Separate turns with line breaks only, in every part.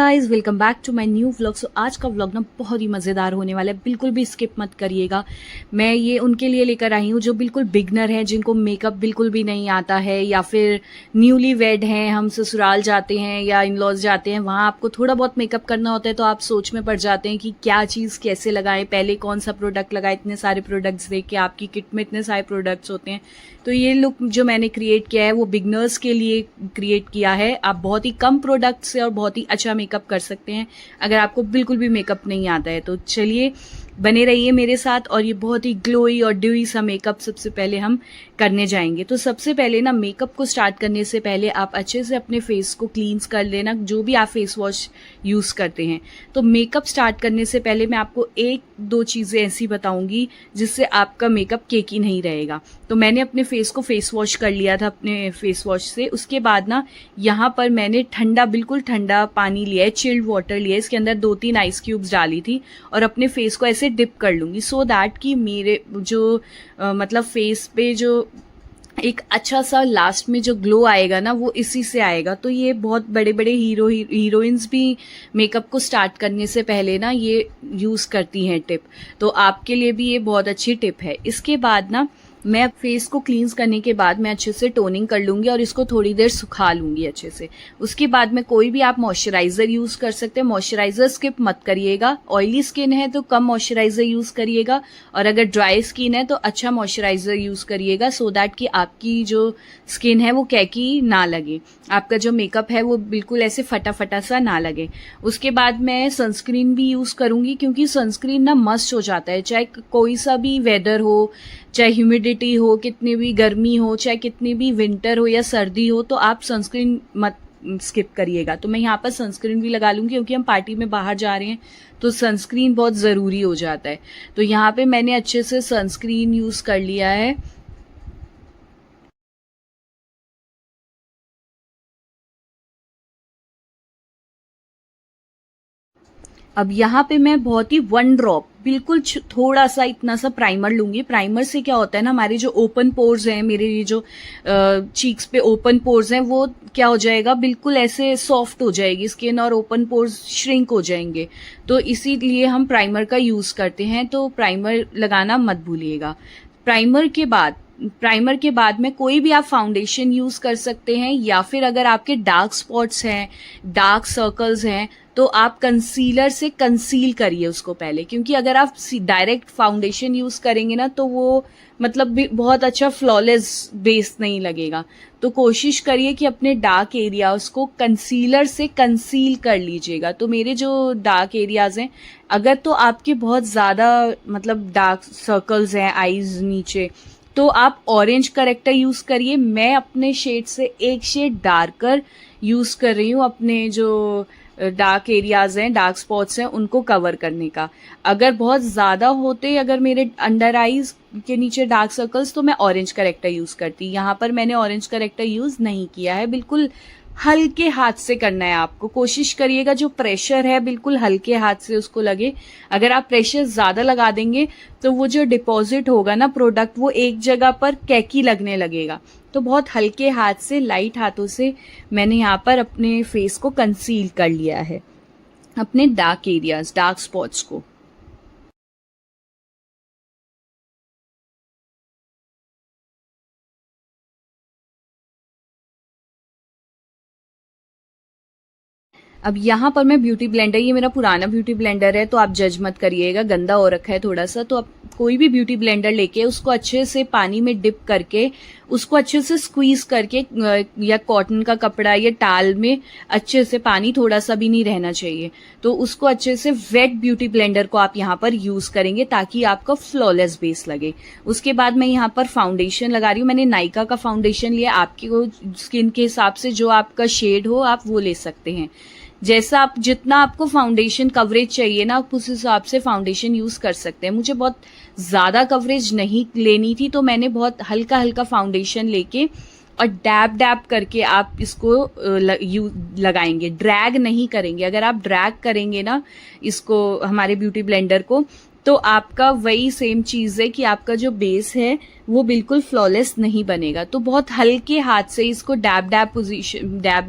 Guys welcome back to my new vlog. So आज का vlog ना बहुत ही मज़ेदार होने वाला है, बिल्कुल भी स्किप मत करिएगा। मैं ये उनके लिए लेकर आई हूँ जो बिल्कुल बिगनर हैं, जिनको मेकअप बिल्कुल भी नहीं आता है, या फिर न्यूली वेड हैं, हम ससुराल जाते हैं या इन लॉज जाते हैं, वहाँ आपको थोड़ा बहुत मेकअप करना होता है तो आप सोच में पड़ जाते हैं कि क्या चीज़ कैसे लगाएं, पहले कौन सा प्रोडक्ट लगाएं। इतने सारे प्रोडक्ट्स देख के आपकी किट में इतने सारे प्रोडक्ट्स होते हैं। तो ये लुक जो मैंने क्रिएट किया है वो बिगनर्स के लिए क्रिएट किया है। आप बहुत ही कम प्रोडक्ट से और बहुत ही अच्छा मेकअप कर सकते हैं अगर आपको बिल्कुल भी मेकअप नहीं आता है। तो चलिए बने रहिए मेरे साथ, और ये बहुत ही ग्लोई और ड्यूई सा मेकअप सबसे पहले हम करने जाएंगे। तो सबसे पहले ना मेकअप को स्टार्ट करने से पहले आप अच्छे से अपने फेस को क्लींस कर लेना, जो भी आप फेस वॉश यूज़ करते हैं। तो मेकअप स्टार्ट करने से पहले मैं आपको एक दो चीज़ें ऐसी बताऊंगी जिससे आपका मेकअप केकी नहीं रहेगा। तो मैंने अपने फेस को फेस वॉश कर लिया था अपने फेस वॉश से। उसके बाद ना यहाँ पर मैंने ठंडा, बिल्कुल ठंडा पानी लिया है, चिल्ड वाटर लिया है, इसके अंदर 2-3 आइस क्यूब्स डाली थी और अपने फेस को ऐसे डिप कर लूँगी, सो दैट कि मेरे जो मतलब फेस पे जो एक अच्छा सा लास्ट में जो ग्लो आएगा ना वो इसी से आएगा। तो ये बहुत बड़े बड़े हीरोइंस भी मेकअप को स्टार्ट करने से पहले ना ये यूज़ करती हैं टिप। तो आपके लिए भी ये बहुत अच्छी टिप है। इसके बाद ना मैं फेस को क्लींस करने के बाद मैं अच्छे से टोनिंग कर लूँगी और इसको थोड़ी देर सुखा लूँगी अच्छे से। उसके बाद में कोई भी आप मॉइस्चराइज़र यूज़ कर सकते हैं। मॉइस्चराइज़र स्किप मत करिएगा। ऑयली स्किन है तो कम मॉइस्चराइज़र यूज़ करिएगा, और अगर ड्राई स्किन है तो अच्छा मॉइस्चराइज़र यूज़ करिएगा, सो दैट कि आपकी जो स्किन है वो कैकी ना लगे, आपका जो मेकअप है वो बिल्कुल ऐसे फटा फटा सा ना लगे। उसके बाद मैं सनस्क्रीन भी यूज़ करूँगी, क्योंकि सनस्क्रीन ना मस्ट हो जाता है, चाहे कोई सा भी वेदर हो, चाहे ह्यूमिडिटी हो, कितनी भी गर्मी हो, चाहे कितनी भी विंटर हो या सर्दी हो, तो आप सनस्क्रीन मत स्किप करिएगा। तो मैं यहाँ पर सनस्क्रीन भी लगा लूँगी, क्योंकि हम पार्टी में बाहर जा रहे हैं तो सनस्क्रीन बहुत ज़रूरी हो जाता है। तो यहाँ पे मैंने अच्छे से सनस्क्रीन यूज़ कर लिया है। अब यहाँ पे मैं बहुत ही 1 ड्रॉप, बिल्कुल थोड़ा सा इतना सा प्राइमर लूंगी। प्राइमर से क्या होता है ना, हमारे जो ओपन पोर्स हैं, मेरे ये जो चीक्स पे ओपन पोर्स हैं, वो क्या हो जाएगा, बिल्कुल ऐसे सॉफ्ट हो जाएगी स्किन और ओपन पोर्स श्रिंक हो जाएंगे। तो इसीलिए हम प्राइमर का यूज करते हैं, तो प्राइमर लगाना मत भूलिएगा। प्राइमर के बाद में कोई भी आप फाउंडेशन यूज कर सकते हैं, या फिर अगर आपके डार्क स्पॉट्स हैं, डार्क सर्कल्स हैं, तो आप कंसीलर से कंसील करिए उसको पहले, क्योंकि अगर आप डायरेक्ट फाउंडेशन यूज करेंगे ना तो वो मतलब भी बहुत अच्छा फ्लॉलेस बेस नहीं लगेगा। तो कोशिश करिए कि अपने डार्क एरियाज को कंसीलर से कंसील कर लीजिएगा। तो मेरे जो डार्क एरियाज हैं, अगर तो आपके बहुत ज्यादा मतलब डार्क सर्कल्स हैं आईज नीचे, तो आप ऑरेंज करेक्टर यूज करिए। मैं अपने शेड से एक शेड डार्कर यूज कर रही हूँ अपने जो डार्क एरियाज हैं, डार्क स्पॉट्स हैं, उनको कवर करने का। अगर बहुत ज्यादा होते अगर मेरे अंडर आईज के नीचे डार्क सर्कल्स, तो मैं ऑरेंज करेक्टर यूज करती। यहाँ पर मैंने ऑरेंज करेक्टर यूज नहीं किया है, बिल्कुल हल्के हाथ से करना है आपको। कोशिश करिएगा जो प्रेशर है बिल्कुल हल्के हाथ से उसको लगे। अगर आप प्रेशर ज्यादा लगा देंगे तो वो जो डिपॉजिट होगा ना प्रोडक्ट, वो एक जगह पर कैकी लगने लगेगा। तो बहुत हल्के हाथ से, लाइट हाथों से मैंने यहाँ पर अपने फेस को कंसील कर लिया है, अपने डार्क एरियाज, डार्क स्पॉट्स को। अब यहाँ पर मैं ब्यूटी ब्लेंडर, ये मेरा पुराना ब्यूटी ब्लेंडर है तो आप जज मत करिएगा, गंदा हो रखा है थोड़ा सा। तो आप कोई भी ब्यूटी ब्लेंडर लेके उसको अच्छे से पानी में डिप करके उसको अच्छे से स्क्वीज करके, या कॉटन का कपड़ा या टाल में अच्छे से, पानी थोड़ा सा भी नहीं रहना चाहिए, तो उसको अच्छे से वेट ब्यूटी ब्लेंडर को आप यहाँ पर यूज करेंगे ताकि आपका फ्लॉलेस बेस लगे। उसके बाद मैं यहाँ पर फाउंडेशन लगा रही हूँ। मैंने नायका का फाउंडेशन लिया, आपकी स्किन के हिसाब से जो आपका शेड हो आप वो ले सकते हैं। जैसा आप, जितना आपको फाउंडेशन कवरेज चाहिए ना, आप उस हिसाब से फाउंडेशन यूज कर सकते हैं। मुझे बहुत ज्यादा कवरेज नहीं लेनी थी, तो मैंने बहुत हल्का हल्का फाउंडेशन लेके और डैब डैब करके आप इसको लगाएंगे, ड्रैग नहीं करेंगे। अगर आप ड्रैग करेंगे ना इसको, हमारे ब्यूटी ब्लेंडर को, तो आपका वही सेम चीज़ है कि आपका जो बेस है वो बिल्कुल फ्लॉलेस नहीं बनेगा। तो बहुत हल्के हाथ से इसको डैब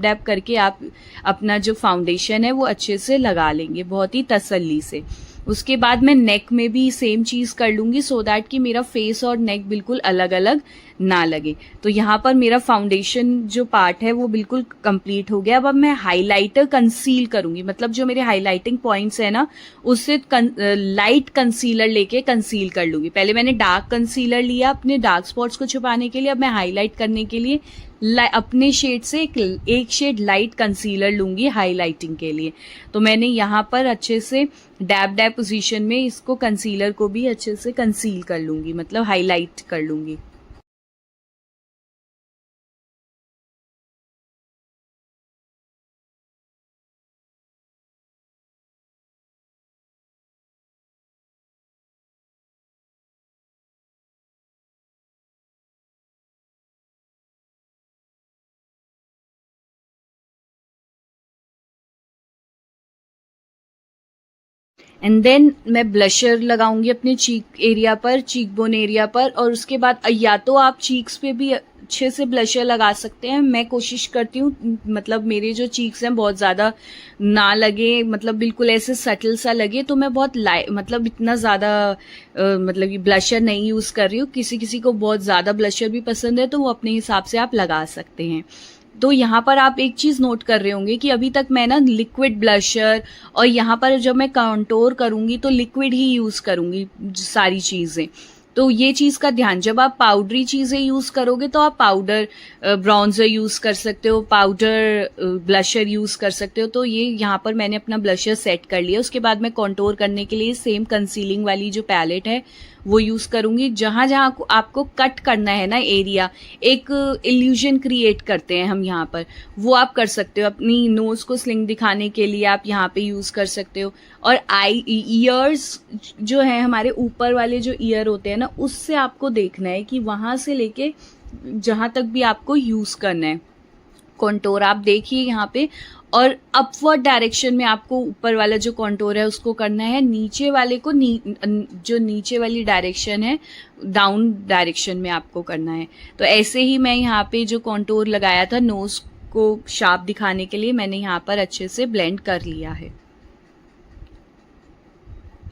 डैब करके आप अपना जो फाउंडेशन है वो अच्छे से लगा लेंगे, बहुत ही तसल्ली से। उसके बाद मैं नेक में भी सेम चीज़ कर लूँगी, सो दैट कि मेरा फेस और नेक बिल्कुल अलग अलग ना लगे। तो यहाँ पर मेरा फाउंडेशन जो पार्ट है वो बिल्कुल कंप्लीट हो गया। अब मैं हाइलाइटर कंसील करूँगी, मतलब जो मेरे हाइलाइटिंग पॉइंट्स है ना उससे लाइट कंसीलर लेके कंसील कर लूँगी। पहले मैंने डार्क कंसीलर लिया अपने डार्क स्पॉट्स को छुपाने के लिए, अब मैं हाईलाइट करने के लिए अपने शेड से एक शेड लाइट कंसीलर लूँगी हाईलाइटिंग के लिए। तो मैंने यहाँ पर अच्छे से डैब डैब पोजीशन में इसको कंसीलर को भी अच्छे से कंसील कर लूँगी, मतलब हाईलाइट कर लूँगी। एंड देन मैं ब्लशर लगाऊंगी अपने चीक एरिया पर, चीक बोन एरिया पर, और उसके बाद या तो आप चीक्स पे भी अच्छे से ब्लशर लगा सकते हैं। मैं कोशिश करती हूँ मतलब मेरे जो चीक्स हैं बहुत ज़्यादा ना लगे, मतलब बिल्कुल ऐसे सटल सा लगे, तो मैं बहुत मतलब इतना ज़्यादा मतलब कि ब्लशर नहीं यूज़ कर रही हूँ। किसी किसी को बहुत ज़्यादा ब्लशर भी पसंद है तो वो अपने हिसाब से आप लगा सकते हैं। तो यहाँ पर आप एक चीज़ नोट कर रहे होंगे कि अभी तक मैं ना लिक्विड ब्लशर, और यहाँ पर जब मैं कंटूर करूँगी तो लिक्विड ही यूज़ करूँगी सारी चीज़ें। तो ये चीज़ का ध्यान, जब आप पाउडरी चीज़ें यूज़ करोगे तो आप पाउडर ब्राउन्जर यूज़ कर सकते हो, पाउडर ब्लशर यूज़ कर सकते हो। तो ये यहाँ पर मैंने अपना ब्लशर सेट कर लिया। उसके बाद मैं कंटूर करने के लिए सेम कंसीलिंग वाली जो पैलेट है वो यूज़ करूँगी। जहाँ जहाँ आपको कट करना है ना एरिया, एक इल्यूजन क्रिएट करते हैं हम यहाँ पर, वो आप कर सकते हो। अपनी नोज़ को स्लिंग दिखाने के लिए आप यहाँ पे यूज़ कर सकते हो। और ईयर्स जो है हमारे ऊपर वाले जो ईयर होते हैं ना, उससे आपको देखना है कि वहाँ से लेके जहाँ तक भी आपको यूज़ करना है कॉन्टोर, आप देखिए यहाँ पे। और अपवर्ड डायरेक्शन में आपको ऊपर वाला जो कॉन्टोर है उसको करना है, नीचे वाले को जो नीचे वाली डायरेक्शन है डाउन डायरेक्शन में आपको करना है। तो ऐसे ही मैं यहाँ पे जो कॉन्टोर लगाया था नोज को शार्प दिखाने के लिए, मैंने यहाँ पर अच्छे से ब्लेंड कर लिया है।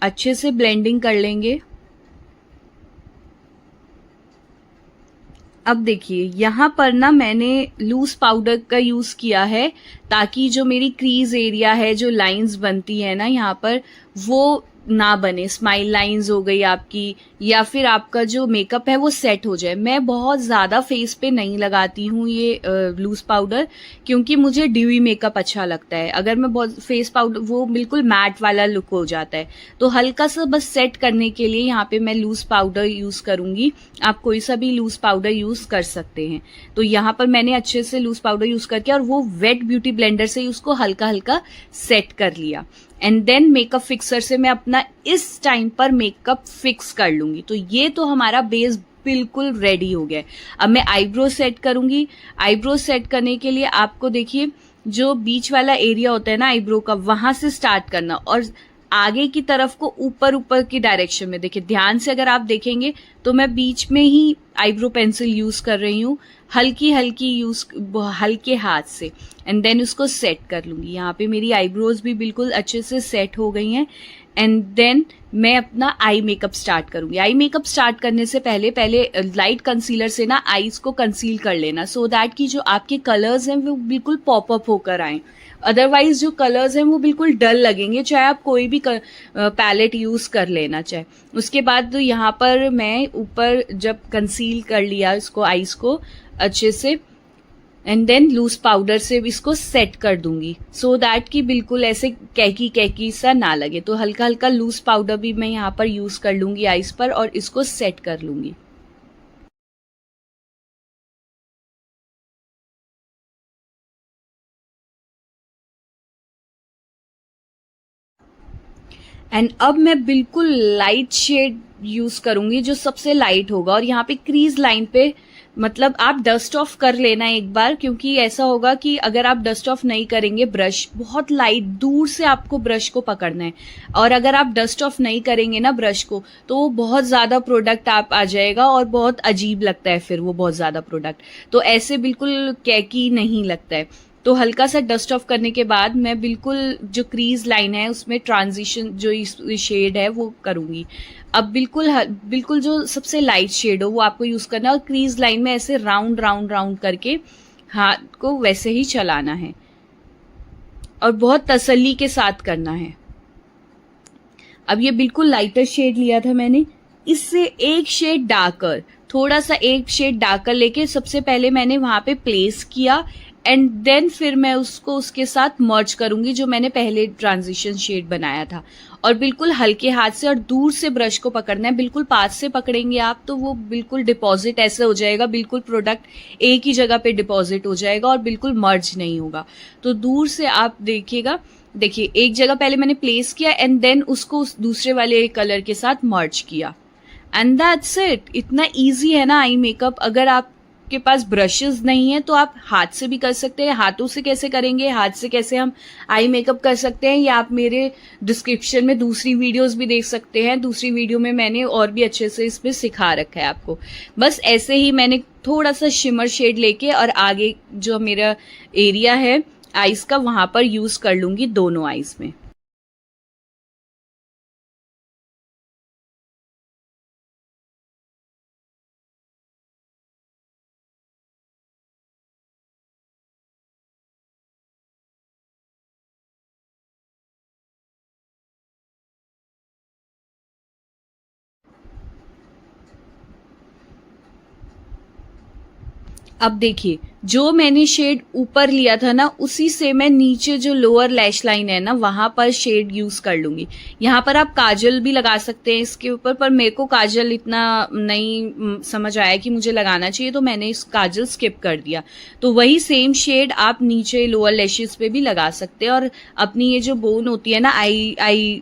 अच्छे से ब्लेंडिंग कर लेंगे। अब देखिए यहाँ पर ना मैंने लूज पाउडर का यूज किया है ताकि जो मेरी क्रीज एरिया है, जो लाइंस बनती है ना यहाँ पर, वो ना बने, स्माइल लाइंस हो गई आपकी, या फिर आपका जो मेकअप है वो सेट हो जाए। मैं बहुत ज़्यादा फेस पे नहीं लगाती हूँ ये लूज पाउडर, क्योंकि मुझे ड्यूई मेकअप अच्छा लगता है। अगर मैं बहुत फेस पाउडर, वो बिल्कुल मैट वाला लुक हो जाता है। तो हल्का सा बस सेट करने के लिए यहाँ पे मैं लूज पाउडर यूज़ करूँगी। आप कोई सा भी लूज पाउडर यूज़ कर सकते हैं। तो यहाँ पर मैंने अच्छे से लूज पाउडर यूज़ करके और वो वेट ब्यूटी ब्लेंडर से उसको हल्का हल्का सेट कर लिया। एंड देन मेकअप फिक्सर से मैं अपना इस टाइम पर मेकअप फिक्स कर लूंगी। तो ये तो हमारा बेस बिल्कुल रेडी हो गया है। अब मैं आईब्रो सेट करूंगी। आईब्रो सेट करने के लिए आपको देखिए जो बीच वाला एरिया होता है ना आईब्रो का, वहां से स्टार्ट करना और आगे की तरफ को ऊपर ऊपर की डायरेक्शन में। देखिए ध्यान से अगर आप देखेंगे तो मैं बीच में ही आईब्रो पेंसिल यूज कर रही हूँ, हल्की हल्की यूज, हल्के हाथ से। एंड देन उसको सेट कर लूंगी। यहाँ पे मेरी आईब्रोज भी बिल्कुल अच्छे से सेट हो गई हैं। एंड देन मैं अपना आई मेकअप स्टार्ट करूंगी। आई मेकअप स्टार्ट करने से पहले लाइट कंसीलर से ना आईज को कंसील कर लेना, सो दैट कि जो आपके कलर्स हैं वो बिल्कुल पॉप अप होकर आए। अदरवाइज जो कलर्स हैं वो बिल्कुल डल लगेंगे, चाहे आप कोई भी पैलेट यूज कर लेना चाहे। उसके बाद तो यहाँ पर मैं ऊपर जब कंसील कर लिया इसको, आईज को अच्छे से, एंड देन लूज पाउडर से इसको सेट कर दूंगी, सो दैट कि बिल्कुल ऐसे कैकी कैकी सा ना लगे। तो हल्का हल्का लूज पाउडर भी मैं यहाँ पर यूज कर लूंगी आईज पर और इसको सेट कर लूंगी। एंड अब मैं बिल्कुल लाइट शेड यूज करूंगी जो सबसे लाइट होगा, और यहाँ पे क्रीज लाइन पे मतलब आप डस्ट ऑफ कर लेना एक बार, क्योंकि ऐसा होगा कि अगर आप डस्ट ऑफ नहीं करेंगे, ब्रश बहुत लाइट दूर से आपको ब्रश को पकड़ना है, और अगर आप डस्ट ऑफ नहीं करेंगे ना ब्रश को, तो बहुत ज़्यादा प्रोडक्ट आप आ जाएगा और बहुत अजीब लगता है फिर वो बहुत ज़्यादा प्रोडक्ट, तो ऐसे बिल्कुल कैकी नहीं लगता है। तो हल्का सा डस्ट ऑफ करने के बाद मैं बिल्कुल जो क्रीज लाइन है उसमें ट्रांजिशन जो शेड है वो करूँगी। अब बिल्कुल जो सबसे लाइट शेड हो वो आपको यूज़ करना है, और क्रीज लाइन में ऐसे राउंड राउंड राउंड करके हाथ को वैसे ही चलाना है और बहुत तसल्ली के साथ करना है। अब ये बिल्कुल लाइटर शेड लिया था मैंने, इससे एक शेड डार्कर, थोड़ा सा एक शेड डार्कर लेके सबसे पहले मैंने वहां पे प्लेस किया, एंड देन फिर मैं उसको उसके साथ मर्ज करूंगी जो मैंने पहले ट्रांजिशन शेड बनाया था। और बिल्कुल हल्के हाथ से और दूर से ब्रश को पकड़ना है, बिल्कुल पास से पकड़ेंगे आप तो वो बिल्कुल डिपॉजिट ऐसे हो जाएगा, बिल्कुल प्रोडक्ट एक ही जगह पे डिपॉजिट हो जाएगा और बिल्कुल मर्ज नहीं होगा। तो दूर से आप देखिएगा, देखिए एक जगह पहले मैंने प्लेस किया एंड देन उसको उस दूसरे वाले कलर के साथ मर्ज किया, एंड दैट्स इट। इतना इजी है ना आई मेकअप। अगर आपके पास ब्रशेस नहीं है तो आप हाथ से भी कर सकते हैं। हाथों से कैसे करेंगे, हाथ से कैसे हम आई मेकअप कर सकते हैं, या आप मेरे डिस्क्रिप्शन में दूसरी वीडियोस भी देख सकते हैं। दूसरी वीडियो में मैंने और भी अच्छे से इसमें सिखा रखा है आपको। बस ऐसे ही मैंने थोड़ा सा शिमर शेड लेके और आगे जो मेरा एरिया है आईज का वहां पर यूज कर लूंगी दोनों आईज में। अब देखिए जो मैंने शेड ऊपर लिया था ना, उसी से मैं नीचे जो लोअर लैश लाइन है ना वहां पर शेड यूज कर लूंगी। यहाँ पर आप काजल भी लगा सकते हैं इसके ऊपर, पर मेरे को काजल इतना नहीं समझ आया कि मुझे लगाना चाहिए, तो मैंने इस काजल स्किप कर दिया। तो वही सेम शेड आप नीचे लोअर लैशेस पे भी लगा सकते हैं, और अपनी ये जो बोन होती है ना आई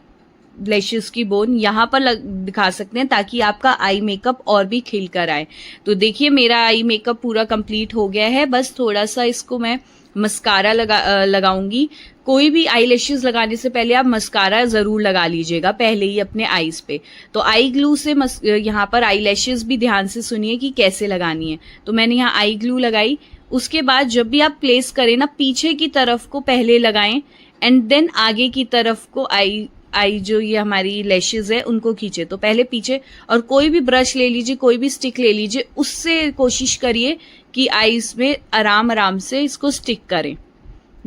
ब्लेशेस की बोन यहाँ पर दिखा सकते हैं, ताकि आपका आई मेकअप और भी खिल कर आए। तो देखिए मेरा आई मेकअप पूरा कंप्लीट हो गया है। बस थोड़ा सा इसको मैं मस्कारा लगाऊंगी। कोई भी आई लैशेस लगाने से पहले आप मस्कारा जरूर लगा लीजिएगा पहले ही अपने आईज पे। तो आई ग्लू से यहाँ पर आई लैशेस भी ध्यान से सुनिए कि कैसे लगानी है। तो मैंने यहाँ आई ग्लू लगाई। उसके बाद जब भी आप प्लेस करें ना, पीछे की तरफ को पहले लगाएं एंड देन आगे की तरफ को आई जो ये हमारी लैशेज है उनको खींचे। तो पहले पीछे, और कोई भी ब्रश ले लीजिए, कोई भी स्टिक ले लीजिए, उससे कोशिश करिए कि आईज में आराम आराम से इसको स्टिक करें।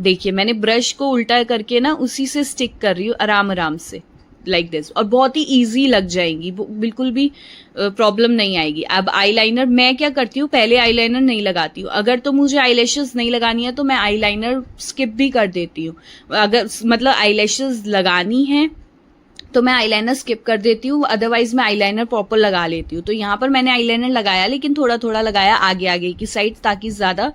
देखिए मैंने ब्रश को उल्टा करके ना उसी से स्टिक कर रही हूँ आराम आराम से, लाइक दिस, और बहुत ही इजी लग जाएंगी, बिल्कुल भी प्रॉब्लम नहीं आएगी। अब आईलाइनर मैं क्या करती हूँ, पहले आईलाइनर नहीं लगाती हूँ। अगर तो मुझे आईलैशेस नहीं लगानी है तो मैं आईलाइनर स्किप भी कर देती हूँ। अगर मतलब आईलैशेस लगानी है तो मैं आईलाइनर स्किप कर देती हूँ, अदरवाइज मैं आईलाइनर प्रॉपर लगा लेती हूँ। तो यहाँ पर मैंने आईलाइनर लगाया, लेकिन थोड़ा थोड़ा लगाया आगे आगे की साइड, ताकि ज्यादा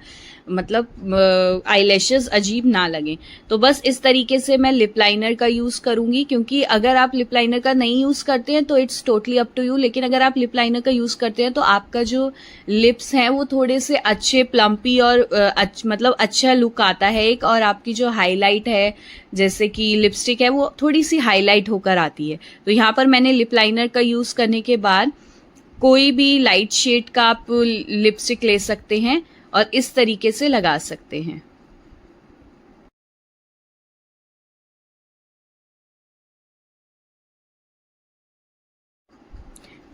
मतलब आईलैशेस अजीब ना लगे। तो बस इस तरीके से मैं लिप लाइनर का यूज करूंगी, क्योंकि अगर आप लिप लाइनर का नहीं यूज करते हैं तो it's totally up to you, लेकिन अगर आप लिप लाइनर का यूज करते हैं तो आपका जो लिप्स हैं वो थोड़े से अच्छे प्लम्पी और मतलब अच्छा लुक आता है एक, और आपकी जो हाईलाइट है जैसे कि लिपस्टिक है वो थोड़ी सी हाईलाइट होकर आती है। तो यहाँ पर मैंने लिप लाइनर का यूज करने के बाद कोई भी लाइट शेड का आप लिपस्टिक ले सकते हैं और इस तरीके से लगा सकते हैं।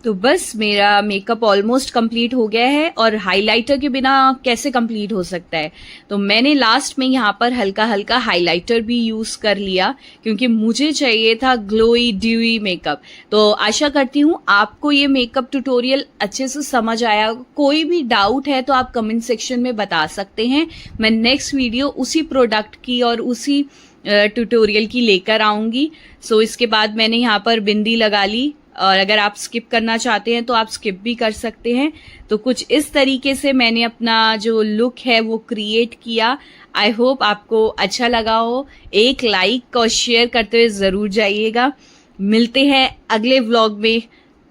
तो बस मेरा मेकअप ऑलमोस्ट कंप्लीट हो गया है, और हाइलाइटर के बिना कैसे कंप्लीट हो सकता है। तो मैंने लास्ट में यहाँ पर हल्का हल्का हाइलाइटर भी यूज कर लिया, क्योंकि मुझे चाहिए था ग्लोई ड्यूई मेकअप। तो आशा करती हूँ आपको ये मेकअप ट्यूटोरियल अच्छे से समझ आया। कोई भी डाउट है तो आप कमेंट सेक्शन में बता सकते हैं। मैं नेक्स्ट वीडियो उसी प्रोडक्ट की और उसी ट्यूटोरियल की लेकर आऊंगी। सो इसके बाद मैंने यहाँ पर बिंदी लगा ली, और अगर आप स्किप करना चाहते हैं तो आप स्किप भी कर सकते हैं। तो कुछ इस तरीके से मैंने अपना जो लुक है वो क्रिएट किया। आई होप आपको अच्छा लगा हो। एक लाइक और शेयर करते हुए जरूर जाइएगा। मिलते हैं अगले व्लॉग में,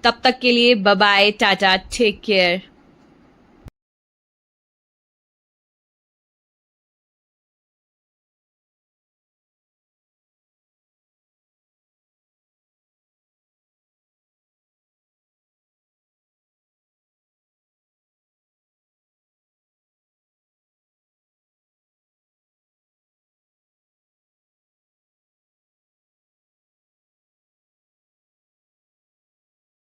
तब तक के लिए bye bye, tata, take care.